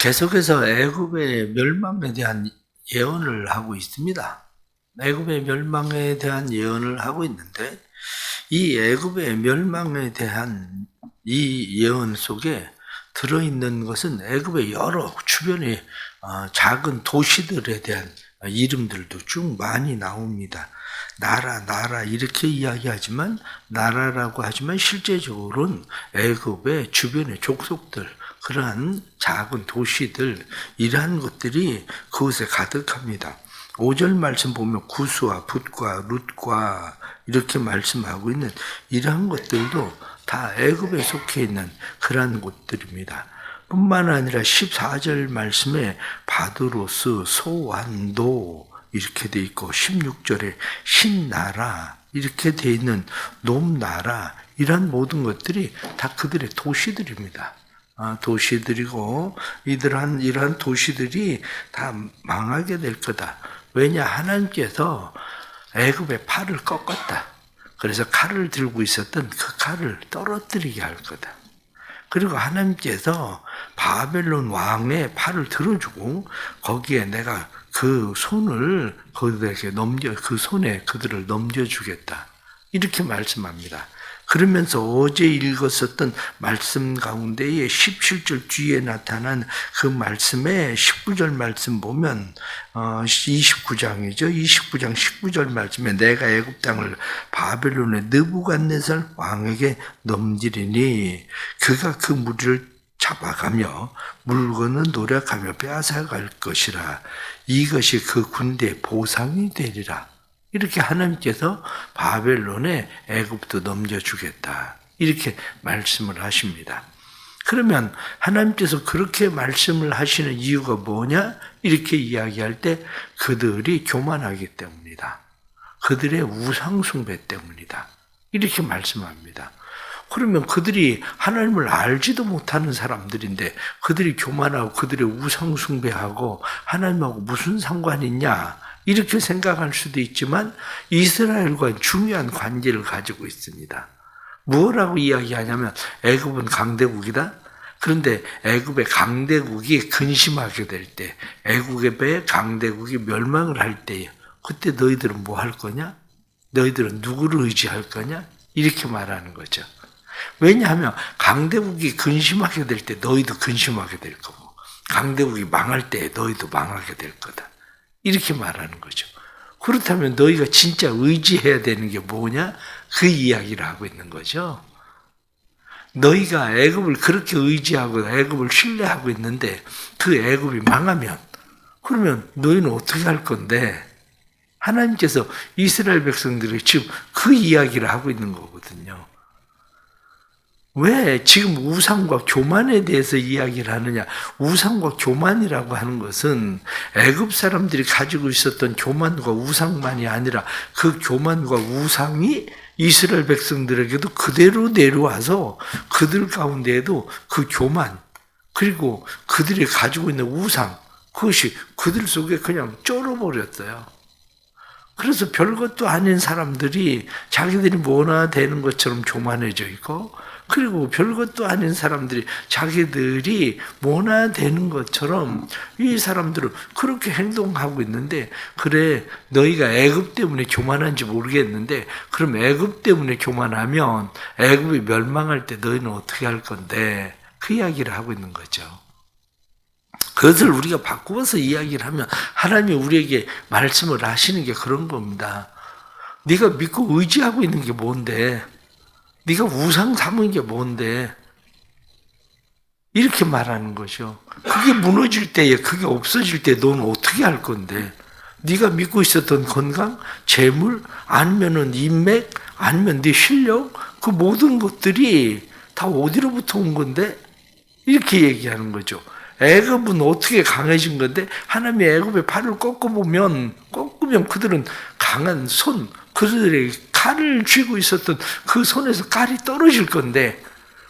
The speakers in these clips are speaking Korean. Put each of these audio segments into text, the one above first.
계속해서 애굽의 멸망에 대한 예언을 하고 있습니다. 애굽의 멸망에 대한 예언을 하고 있는데 이 애굽의 멸망에 대한 이 예언 속에 들어있는 것은 애굽의 여러 주변의 작은 도시들에 대한 이름들도 쭉 많이 나옵니다. 나라 이렇게 이야기하지만 나라라고 하지만 실제적으로는 애굽의 주변의 족속들, 그러한 작은 도시들, 이러한 것들이 그곳에 가득합니다. 5절 말씀 보면 구스와 붓과 룻과 이렇게 말씀하고 있는 이러한 것들도 다 애굽에 속해 있는 그러한 곳들입니다. 뿐만 아니라 14절 말씀에 바드로스, 소완도 이렇게 돼 있고 16절에 신나라 이렇게 돼 있는 놈나라, 이러한 모든 것들이 다 그들의 도시들입니다. 도시들이고 이러한 도시들이 다 망하게 될 거다. 왜냐, 하나님께서 애굽의 팔을 꺾었다. 그래서 칼을 들고 있었던 그 칼을 떨어뜨리게 할 거다. 그리고 하나님께서 바벨론 왕의 팔을 들어주고 거기에 내가 그 손을 그들에게 그 손에 그들을 넘겨주겠다. 이렇게 말씀합니다. 그러면서 어제 읽었었던 말씀 가운데에 17절 뒤에 나타난 그 말씀에 19절 말씀 보면 29장이죠. 29장 19절 말씀에 내가 애굽 땅을 바벨론의 느부갓네살 왕에게 넘기리니 그가 그 무리를 잡아가며 물건은 노력하며 빼앗아갈 것이라. 이것이 그 군대의 보상이 되리라. 이렇게 하나님께서 바벨론에 애굽도 넘겨주겠다. 이렇게 말씀을 하십니다. 그러면 하나님께서 그렇게 말씀을 하시는 이유가 뭐냐? 이렇게 이야기할 때 그들이 교만하기 때문이다. 그들의 우상 숭배 때문이다. 이렇게 말씀합니다. 그러면 그들이 하나님을 알지도 못하는 사람들인데 그들이 교만하고 그들의 우상 숭배하고 하나님하고 무슨 상관이 있냐? 이렇게 생각할 수도 있지만 이스라엘과 중요한 관계를 가지고 있습니다. 뭐라고 이야기하냐면 애굽은 강대국이다. 그런데 애굽의 강대국이 근심하게 될 때, 애굽의 강대국이 멸망을 할 때요. 그때 너희들은 뭐 할 거냐? 너희들은 누구를 의지할 거냐? 이렇게 말하는 거죠. 왜냐하면 강대국이 근심하게 될 때 너희도 근심하게 될 거고, 강대국이 망할 때 너희도 망하게 될 거다. 이렇게 말하는 거죠. 그렇다면 너희가 진짜 의지해야 되는 게 뭐냐? 그 이야기를 하고 있는 거죠. 너희가 애굽을 그렇게 의지하고 애굽을 신뢰하고 있는데 그 애굽이 망하면 그러면 너희는 어떻게 할 건데? 하나님께서 이스라엘 백성들이 지금 그 이야기를 하고 있는 거거든요. 왜 지금 우상과 교만에 대해서 이야기를 하느냐? 우상과 교만이라고 하는 것은 애굽 사람들이 가지고 있었던 교만과 우상만이 아니라 그 교만과 우상이 이스라엘 백성들에게도 그대로 내려와서 그들 가운데에도 그 교만, 그리고 그들이 가지고 있는 우상, 그것이 그들 속에 그냥 쩔어버렸어요. 그래서 별것도 아닌 사람들이 자기들이 뭐나 되는 것처럼 교만해져 있고, 그리고 별것도 아닌 사람들이 자기들이 뭐나 되는 것처럼 이 사람들은 그렇게 행동하고 있는데, 그래 너희가 애굽 때문에 교만한지 모르겠는데 그럼 애굽 때문에 교만하면 애굽이 멸망할 때 너희는 어떻게 할 건데, 그 이야기를 하고 있는 거죠. 그것을 우리가 바꾸어서 이야기를 하면 하나님이 우리에게 말씀을 하시는 게 그런 겁니다. 네가 믿고 의지하고 있는 게 뭔데? 네가 우상 삼은 게 뭔데? 이렇게 말하는 거죠. 그게 무너질 때에, 그게 없어질 때 너는 어떻게 할 건데? 네가 믿고 있었던 건강, 재물, 아니면은 인맥, 아니면 네 실력, 그 모든 것들이 다 어디로부터 온 건데? 이렇게 얘기하는 거죠. 애굽은 어떻게 강해진 건데 하나님이 애굽의 팔을 꺾으면 그들은 강한 손, 그들의 칼을 쥐고 있었던 그 손에서 칼이 떨어질 건데,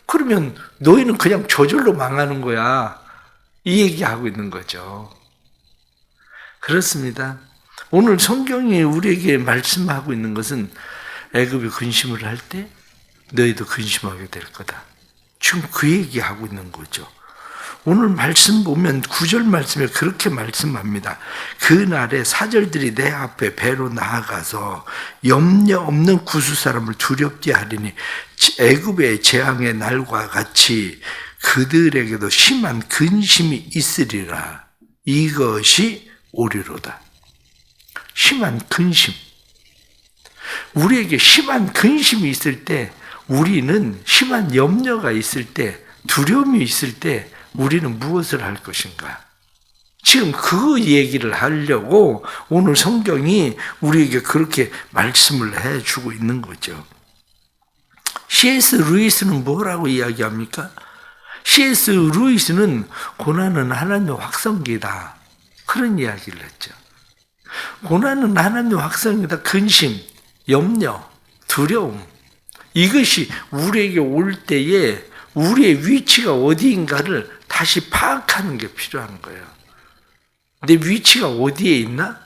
그러면 너희는 그냥 저절로 망하는 거야. 이 얘기하고 있는 거죠. 그렇습니다. 오늘 성경이 우리에게 말씀하고 있는 것은 애굽이 근심을 할 때 너희도 근심하게 될 거다. 지금 그 얘기하고 있는 거죠. 오늘 말씀 보면 9절 말씀에 그렇게 말씀합니다. 그날에 사절들이 내 앞에 배로 나아가서 염려 없는 구수 사람을 두렵게 하리니 애굽의 재앙의 날과 같이 그들에게도 심한 근심이 있으리라. 이것이 오리로다. 심한 근심. 우리에게 심한 근심이 있을 때, 우리는 심한 염려가 있을 때, 두려움이 있을 때 우리는 무엇을 할 것인가? 지금 그 얘기를 하려고 오늘 성경이 우리에게 그렇게 말씀을 해주고 있는 거죠. C.S. 루이스는 뭐라고 이야기합니까? C.S. 루이스는 고난은 하나님의 확성기다. 그런 이야기를 했죠. 고난은 하나님의 확성기다. 근심, 염려, 두려움. 이것이 우리에게 올 때에 우리의 위치가 어디인가를 다시 파악하는 게 필요한 거예요. 내 위치가 어디에 있나?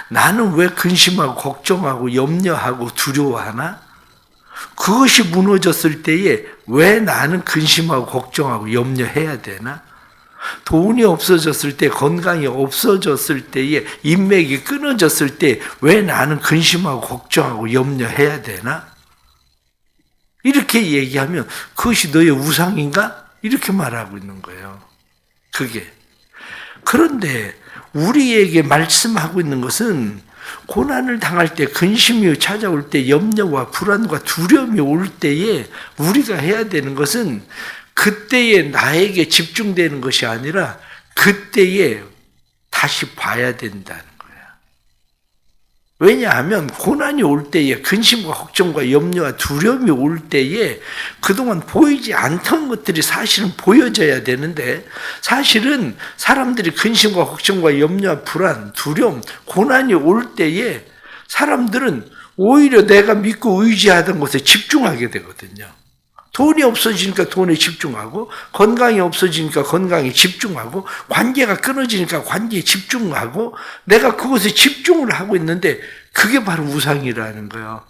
나는 왜 근심하고 걱정하고 염려하고 두려워하나? 그것이 무너졌을 때에 왜 나는 근심하고 걱정하고 염려해야 되나? 돈이 없어졌을 때, 건강이 없어졌을 때에, 인맥이 끊어졌을 때 왜 나는 근심하고 걱정하고 염려해야 되나? 이렇게 얘기하면 그것이 너의 우상인가? 이렇게 말하고 있는 거예요. 그게. 그런데 우리에게 말씀하고 있는 것은 고난을 당할 때, 근심이 찾아올 때, 염려와 불안과 두려움이 올 때에 우리가 해야 되는 것은 그때에 나에게 집중되는 것이 아니라 그때에 다시 봐야 된다는 거예요. 왜냐하면 고난이 올 때에, 근심과 걱정과 염려와 두려움이 올 때에 그동안 보이지 않던 것들이 사실은 보여져야 되는데, 사실은 사람들이 근심과 걱정과 염려와 불안, 두려움, 고난이 올 때에 사람들은 오히려 내가 믿고 의지하던 것에 집중하게 되거든요. 돈이 없어지니까 돈에 집중하고, 건강이 없어지니까 건강에 집중하고, 관계가 끊어지니까 관계에 집중하고, 내가 그것에 집중을 하고 있는데 그게 바로 우상이라는 거예요.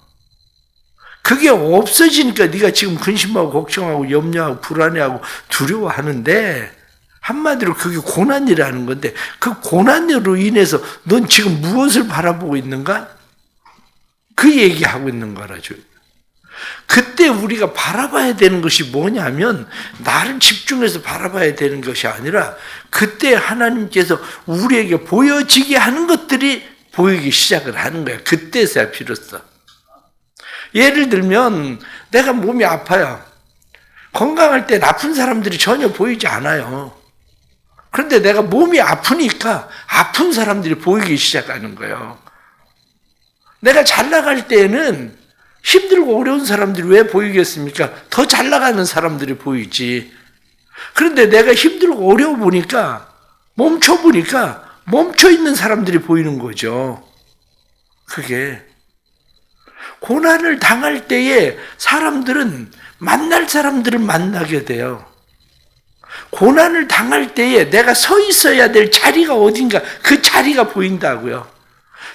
그게 없어지니까 네가 지금 근심하고 걱정하고 염려하고 불안해하고 두려워하는데, 한마디로 그게 고난이라는 건데, 그 고난으로 인해서 넌 지금 무엇을 바라보고 있는가? 그 얘기하고 있는 거라죠. 그때 우리가 바라봐야 되는 것이 뭐냐면, 나를 집중해서 바라봐야 되는 것이 아니라 그때 하나님께서 우리에게 보여지게 하는 것들이 보이기 시작을 하는 거야. 그때서야 비로소. 예를 들면 내가 몸이 아파요. 건강할 땐 아픈 사람들이 전혀 보이지 않아요. 그런데 내가 몸이 아프니까 아픈 사람들이 보이기 시작하는 거예요. 내가 잘 나갈 때는 힘들고 어려운 사람들이 왜 보이겠습니까? 더 잘 나가는 사람들이 보이지. 그런데 내가 힘들고 어려워 보니까, 멈춰보니까 멈춰있는 사람들이 보이는 거죠. 그게. 고난을 당할 때에 사람들은 만날 사람들을 만나게 돼요. 고난을 당할 때에 내가 서 있어야 될 자리가 어딘가, 그 자리가 보인다고요.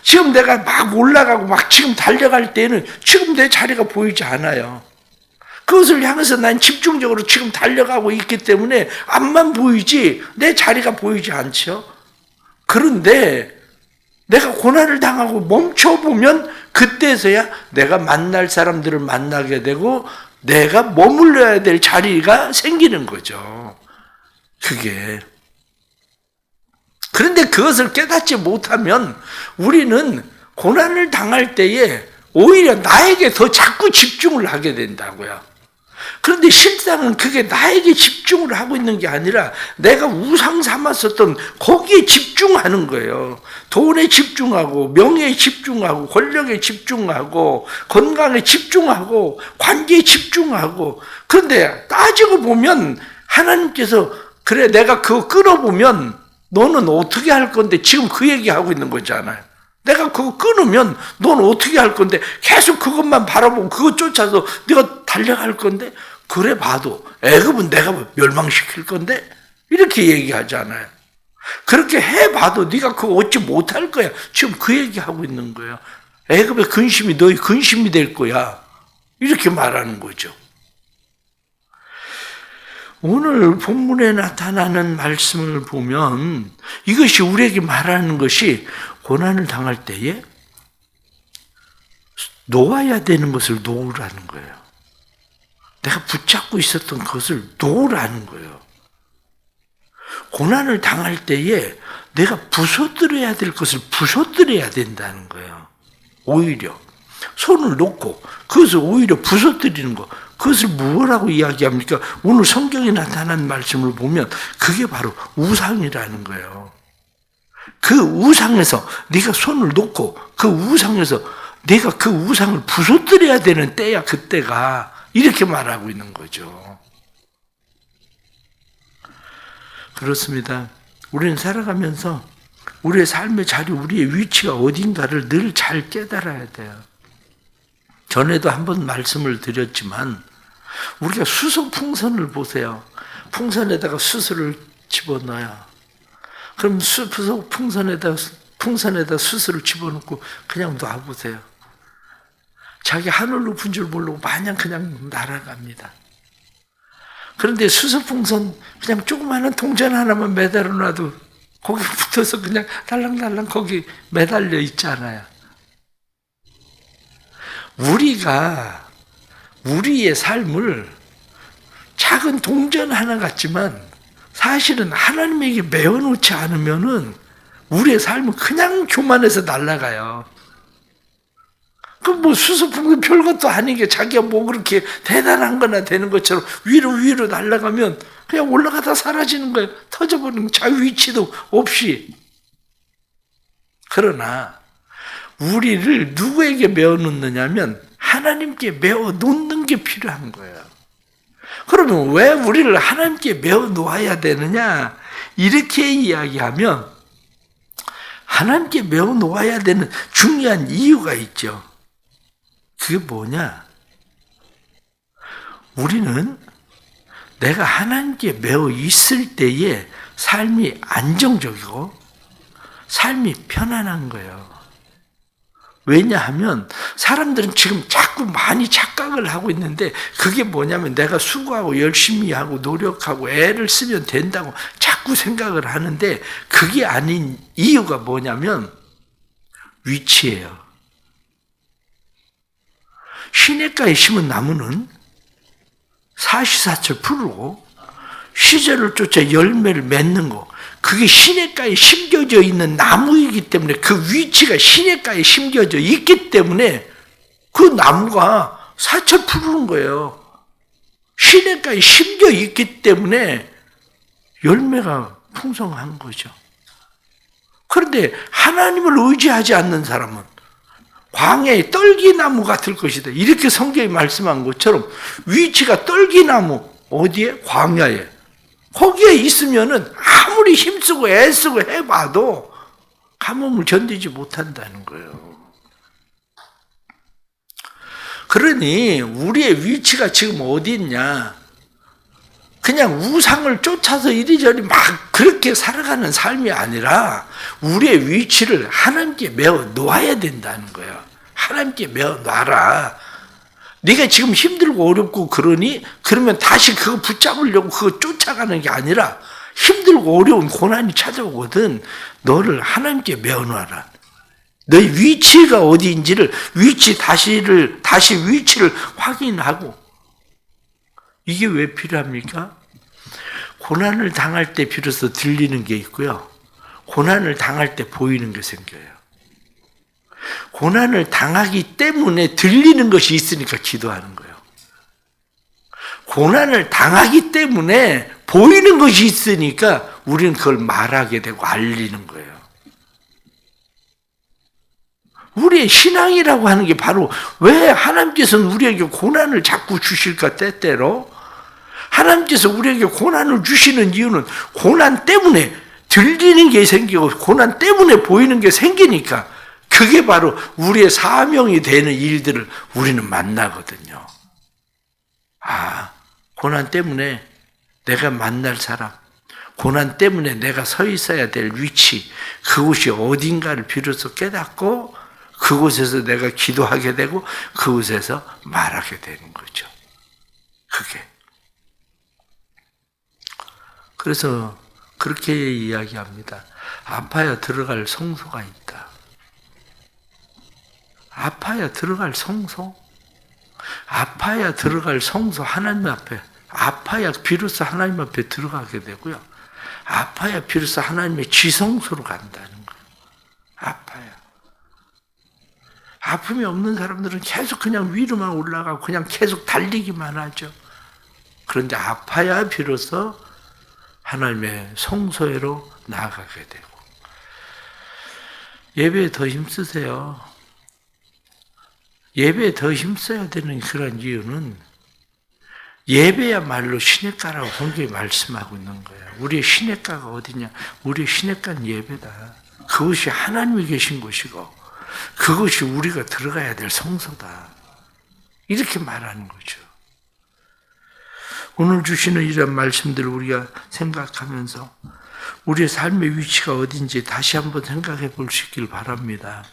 지금 내가 막 올라가고 막 지금 달려갈 때는 지금 내 자리가 보이지 않아요. 그것을 향해서 난 집중적으로 지금 달려가고 있기 때문에 앞만 보이지 내 자리가 보이지 않죠. 그런데 내가 고난을 당하고 멈춰보면 그때서야 내가 만날 사람들을 만나게 되고 내가 머물러야 될 자리가 생기는 거죠. 그게. 그런데 그것을 깨닫지 못하면 우리는 고난을 당할 때에 오히려 나에게 더 자꾸 집중을 하게 된다고요. 그런데 실상은 그게 나에게 집중을 하고 있는 게 아니라 내가 우상 삼았었던 거기에 집중하는 거예요. 돈에 집중하고, 명예에 집중하고, 권력에 집중하고, 건강에 집중하고, 관계에 집중하고. 그런데 따지고 보면 하나님께서, 그래 내가 그거 끊어보면 너는 어떻게 할 건데, 지금 그 얘기하고 있는 거잖아요. 내가 그거 끊으면 넌 어떻게 할 건데, 계속 그것만 바라보고 그것 쫓아서 네가 달려갈 건데, 그래 봐도 애굽은 내가 멸망시킬 건데, 이렇게 얘기하잖아요. 그렇게 해봐도 네가 그거 얻지 못할 거야. 지금 그 얘기하고 있는 거예요. 애굽의 근심이 너의 근심이 될 거야. 이렇게 말하는 거죠. 오늘 본문에 나타나는 말씀을 보면 이것이 우리에게 말하는 것이 고난을 당할 때에 놓아야 되는 것을 놓으라는 거예요. 내가 붙잡고 있었던 것을 놓으라는 거예요. 고난을 당할 때에 내가 부서뜨려야 될 것을 부서뜨려야 된다는 거예요. 오히려 손을 놓고 그것을 오히려 부서뜨리는 거, 그것을 무엇라고 이야기합니까? 오늘 성경에 나타난 말씀을 보면 그게 바로 우상이라는 거예요. 그 우상에서 네가 손을 놓고 그 우상에서 내가 그 우상을 부서뜨려야 되는 때야 그때가, 이렇게 말하고 있는 거죠. 그렇습니다. 우리는 살아가면서 우리의 삶의 자리, 우리의 위치가 어딘가를 늘 잘 깨달아야 돼요. 전에도 한번 말씀을 드렸지만 우리가 수소 풍선을 보세요. 풍선에다가 수소를 집어넣어요. 그럼 수소 풍선에다 수소를 집어넣고 그냥 놔보세요. 자기 하늘 높은 줄 모르고 마냥 그냥 날아갑니다. 그런데 수소풍선 그냥 조그마한 동전 하나만 매달아 놔도 거기 붙어서 그냥 달랑달랑 거기 매달려 있잖아요. 우리가 우리의 삶을 작은 동전 하나 같지만 사실은 하나님에게 메어놓지 않으면은 우리의 삶은 그냥 교만해서 날아가요. 그 뭐 수소풍선 별것도 아니게 자기가 뭐 그렇게 대단한 거나 되는 것처럼 위로 날아가면 그냥 올라가다 사라지는 거예요. 터져버리는 자기 위치도 없이. 그러나 우리를 누구에게 메어 놓느냐면 하나님께 메어 놓는 게 필요한 거예요. 그러면 왜 우리를 하나님께 메어 놓아야 되느냐? 이렇게 이야기하면 하나님께 메어 놓아야 되는 중요한 이유가 있죠. 그게 뭐냐? 우리는 내가 하나님께 메어 있을 때에 삶이 안정적이고 삶이 편안한 거예요. 왜냐하면 사람들은 지금 자꾸 많이 착각을 하고 있는데 그게 뭐냐면 내가 수고하고 열심히 하고 노력하고 애를 쓰면 된다고 자꾸 생각을 하는데 그게 아닌 이유가 뭐냐면 위치예요. 시냇가에 심은 나무는 사시사철 푸르고 시절을 쫓아 열매를 맺는 거, 그게 시냇가에 심겨져 있는 나무이기 때문에 그 위치가 시냇가에 심겨져 있기 때문에 그 나무가 사철 푸르는 거예요. 시냇가에 심겨 있기 때문에 열매가 풍성한 거죠. 그런데 하나님을 의지하지 않는 사람은 광야의 떨기나무 같을 것이다. 이렇게 성경이 말씀한 것처럼 위치가 떨기나무, 어디에? 광야에. 거기에 있으면은 아무리 힘쓰고 애쓰고 해봐도 가뭄을 견디지 못한다는 거예요. 그러니 우리의 위치가 지금 어디 있냐? 그냥 우상을 쫓아서 이리저리 막 그렇게 살아가는 삶이 아니라 우리의 위치를 하나님께 메어 놓아야 된다는 거예요. 하나님께 메어 놔라. 네가 지금 힘들고 어렵고 그러면 다시 그거 붙잡으려고 그거 쫓아가는 게 아니라 힘들고 어려운 고난이 찾아오거든 너를 하나님께 메어 놔라. 너의 위치가 어디인지를 다시 위치를 확인하고. 이게 왜 필요합니까? 고난을 당할 때 비로소 들리는 게 있고요. 고난을 당할 때 보이는 게 생겨요. 고난을 당하기 때문에 들리는 것이 있으니까 기도하는 거예요. 고난을 당하기 때문에 보이는 것이 있으니까 우리는 그걸 말하게 되고 알리는 거예요. 우리의 신앙이라고 하는 게 바로 왜 하나님께서는 우리에게 고난을 자꾸 주실까 때때로 하나님께서 우리에게 고난을 주시는 이유는 고난 때문에 들리는 게 생기고 고난 때문에 보이는 게 생기니까 그게 바로 우리의 사명이 되는 일들을 우리는 만나거든요. 아, 고난 때문에 내가 만날 사람, 고난 때문에 내가 서 있어야 될 위치, 그곳이 어딘가를 비로소 깨닫고 그곳에서 내가 기도하게 되고 그곳에서 말하게 되는 거죠. 그게. 그래서 그렇게 이야기합니다. 아파야 들어갈 성소가 있다. 아파야 들어갈 성소? 아파야 들어갈 성소, 하나님 앞에. 아파야 비로소 하나님 앞에 들어가게 되고요. 아파야 비로소 하나님의 지성소로 간다는 거예요. 아파야. 아픔이 없는 사람들은 계속 그냥 위로만 올라가고 그냥 계속 달리기만 하죠. 그런데 아파야 비로소 하나님의 성소로 나아가게 되고. 예배에 더 힘쓰세요. 예배에 더 힘써야 되는 그런 이유는 예배야말로 시냇가라고 성경이 말씀하고 있는 거예요. 우리의 시냇가가 어디냐? 우리의 시냇가는 예배다. 그것이 하나님이 계신 곳이고 그것이 우리가 들어가야 될 성소다. 이렇게 말하는 거죠. 오늘 주시는 이런 말씀들을 우리가 생각하면서 우리의 삶의 위치가 어딘지 다시 한번 생각해 볼 수 있길 바랍니다.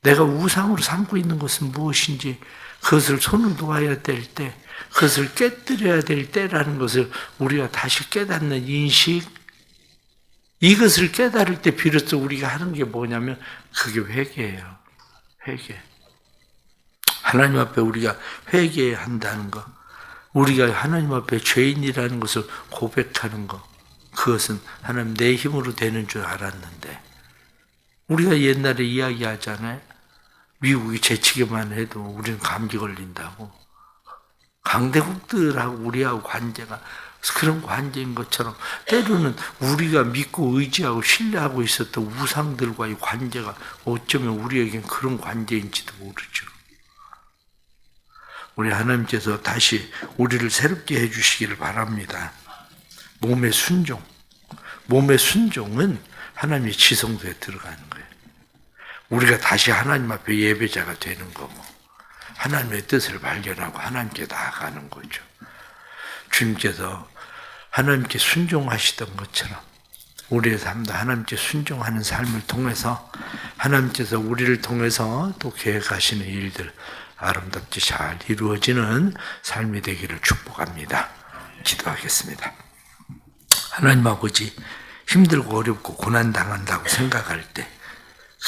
내가 우상으로 삼고 있는 것은 무엇인지 그것을 손을 놓아야 될 때, 그것을 깨뜨려야 될 때라는 것을 우리가 다시 깨닫는 인식, 이것을 깨달을 때 비로소 우리가 하는 게 뭐냐면 그게 회개예요. 회개. 하나님 앞에 우리가 회개해야 한다는 것, 우리가 하나님 앞에 죄인이라는 것을 고백하는 것, 그것은 하나님 내 힘으로 되는 줄 알았는데 우리가 옛날에 이야기하잖아요. 미국이 재치기만 해도 우리는 감기 걸린다고. 강대국들하고 우리하고 관계가 그런 관계인 것처럼 때로는 우리가 믿고 의지하고 신뢰하고 있었던 우상들과의 관계가 어쩌면 우리에겐 그런 관계인지도 모르죠. 우리 하나님께서 다시 우리를 새롭게 해주시기를 바랍니다. 몸의 순종. 몸의 순종은 하나님의 지성소에 들어가는 거예요. 우리가 다시 하나님 앞에 예배자가 되는 거고 하나님의 뜻을 발견하고 하나님께 나아가는 거죠. 주님께서 하나님께 순종하시던 것처럼 우리의 삶도 하나님께 순종하는 삶을 통해서 하나님께서 우리를 통해서 또 계획하시는 일들 아름답게 잘 이루어지는 삶이 되기를 축복합니다. 기도하겠습니다. 하나님 아버지, 힘들고 어렵고 고난당한다고 생각할 때,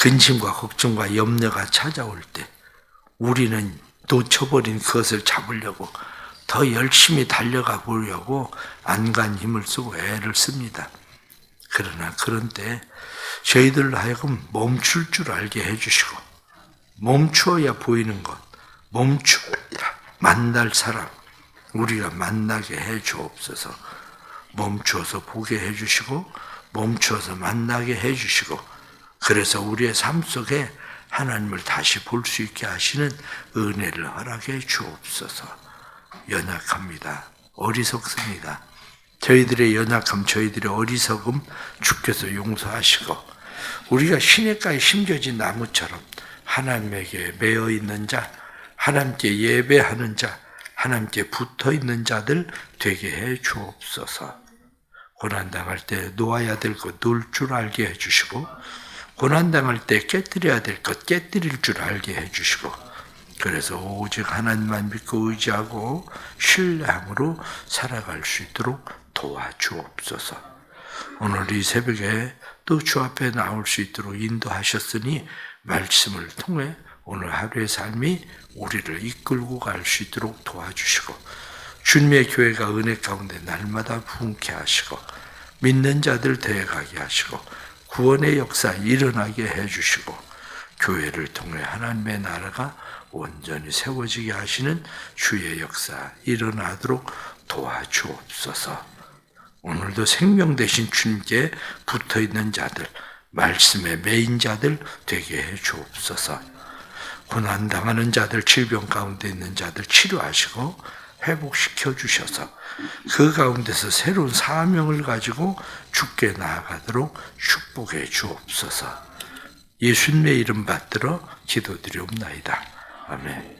근심과 걱정과 염려가 찾아올 때 우리는 놓쳐버린 그것을 잡으려고 더 열심히 달려가 보려고 안간 힘을 쓰고 애를 씁니다. 그러나 그런 때 저희들로 하여금 멈출 줄 알게 해주시고 멈추어야 보이는 것, 멈추어야 만날 사람 우리가 만나게 해주옵소서. 멈추어서 보게 해주시고 멈추어서 만나게 해주시고 그래서 우리의 삶 속에 하나님을 다시 볼 수 있게 하시는 은혜를 허락해 주옵소서. 연약합니다. 어리석습니다. 저희들의 연약함, 저희들의 어리석음 주께서 용서하시고 우리가 시냇가에 심겨진 나무처럼 하나님에게 매어 있는 자, 하나님께 예배하는 자, 하나님께 붙어 있는 자들 되게 해 주옵소서. 고난당할 때 놓아야 될 것 놓을 줄 알게 해주시고 고난당할 때 깨뜨려야 될 것 깨뜨릴 줄 알게 해주시고 그래서 오직 하나님만 믿고 의지하고 신뢰함으로 살아갈 수 있도록 도와주옵소서. 오늘 이 새벽에 또 주 앞에 나올 수 있도록 인도하셨으니 말씀을 통해 오늘 하루의 삶이 우리를 이끌고 갈 수 있도록 도와주시고 주님의 교회가 은혜 가운데 날마다 부흥케 하시고 믿는 자들 되어가게 하시고 구원의 역사 일어나게 해주시고 교회를 통해 하나님의 나라가 온전히 세워지게 하시는 주의 역사 일어나도록 도와주옵소서. 오늘도 생명 되신 주님께 붙어있는 자들, 말씀의 매인 자들 되게 해 주옵소서. 고난당하는 자들, 질병 가운데 있는 자들 치료하시고 회복시켜 주셔서 그 가운데서 새로운 사명을 가지고 주께 나아가도록 축복해 주옵소서. 예수님의 이름 받들어 기도드리옵나이다. 아멘.